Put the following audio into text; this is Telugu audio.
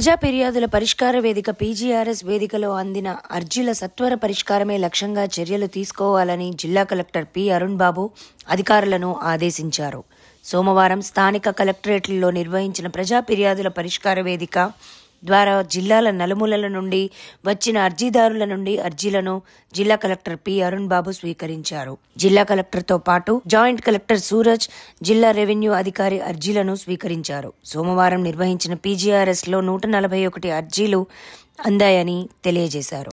ప్రజా ఫిర్యాదుల పరిష్కార వేదిక పీజీఆర్ఎస్ వేదికలో అందిన అర్జీల సత్వర పరిష్కారమే లక్ష్యంగా చర్యలు తీసుకోవాలని జిల్లా కలెక్టర్ పి అరుణ్ బాబు అధికారులను ఆదేశించారు. సోమవారం స్థానిక కలెక్టరేట్లో నిర్వహించిన ప్రజా ఫిర్యాదుల పరిష్కార వేదిక ద్వారా జిల్లాల నలుమూలల నుండి వచ్చిన అర్జీదారుల నుండి అర్జీలను జిల్లా కలెక్టర్ పి అరుణ్ బాబు స్వీకరించారు. జిల్లా కలెక్టర్తో పాటు జాయింట్ కలెక్టర్ సూరజ్, జిల్లా రెవెన్యూ అధికారి అర్జీలను స్వీకరించారు. సోమవారం నిర్వహించిన పీజీఆర్ఎస్లో 141 అర్జీలు అందాయని తెలియజేశారు.